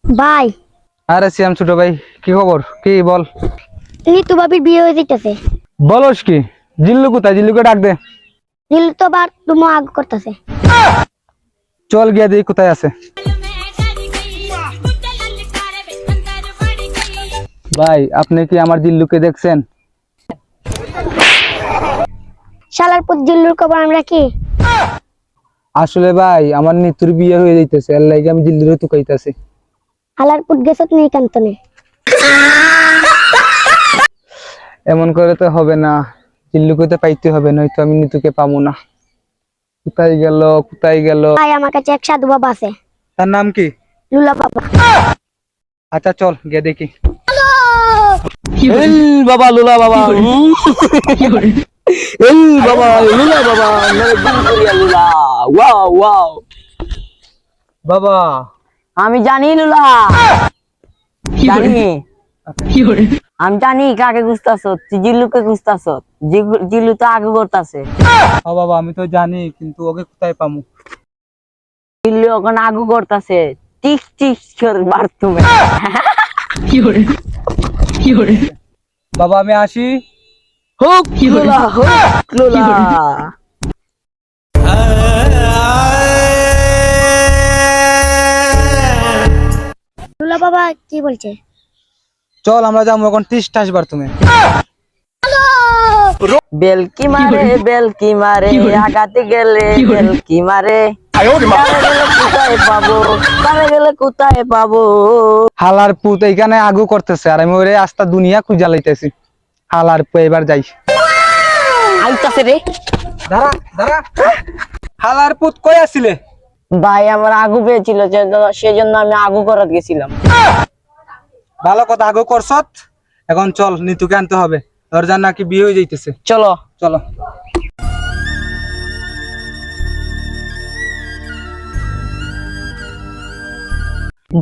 ভাই, আরে সিয়াম ছোট ভাই, কি খবর? কি বল। নিতু ভাবির বিয়ে হয়ে যাইতেছে। বলস কি? জিল্লু কোথায়? জিল্লুকে ডাক দে। নীল তো বার তুমি আগ করতেছে। চল গিয়ে দেখি কোথায় আছে। ভাই, আপনি কি আমার জিল্লুকে দেখছেন? শালার পুত জিল্লুর খবর আমরা কি? আসলে ভাই, আমার নিতুর বিয়ে হয়ে যাইতেছে, এর লাগি আমি জিল্লুরে তুকাইতাছি। শালার পুত গেছত নেই কান্তনে। এমন করে তো হবে না, জিল্লুকে তো পাইতে হবে, নয়তো আমি নিতুকে পাবো না। কোথায় গেল, কোথায় গেল? ভাই, আমার কাছে এক সাধু বাবা আছে। তার নাম কি? লুলা বাবা। আচ্ছা চল গিয়ে দেখি। এই বাবা, লুলা বাবা। এই বাবা, লুলা বাবা, মেরে দিল করিয়া লুলা। Wow wow. বাবা, আমি জানি লুলা, জানি আমি জানি কাকে খুঁজতাছ, তুই জিল্লুকে খুঁজতাছ। জিল্লু তো আগে করতেছে। ও বাবা, আমি তো জানি, কিন্তু ওকে কোথায় পামু? জিল্লু ওখানে আগু করতেছে, টিক টিক করে বাথরুমে। বাবা, আমি আসি। হোক লুলা, হোক লুলা। লুলা বাবা কি বলছে? চল আমরা যাবো এখন 30 বার তুমি। বেলকি মারে আগাতে গেলে বেলকি মারে। কোথায় পাবো, কারে গেলে কোথায় পাবো। হালার পুত এইখানে আগু করতেছে, আর আমি ওরে আস্তা দুনিয়া খুঁজা লাইতেছি। হালার পু, এবার যাই। আইতাছে রে। দাঁড়া দাঁড়া। হালার পুত কই আসছিলে? ভাই, আমার আগু পেয়েছিল, সেজন্য আমি আগু করাত গেছিলাম। ভালো কথা, আগু করছত। এখন চল, নিতুকে আনতে হবে। তোর জান নাকি বিয়ে হয়ে যাইতেছে। চলো চলো।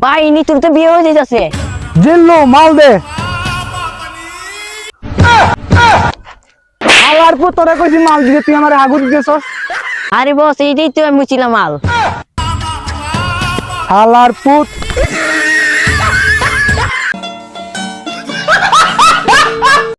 ভাই, নিতুর তো বিয়ে হয়ে যাইতেছে। জিল্লু, মাল দে। হালার পুত, তোরা কইছি মাল দিতে, তুই আমার আগু দিতেছস। আরে বস, এইটাই তো আমি ছিলাম মাল। হালার পুত।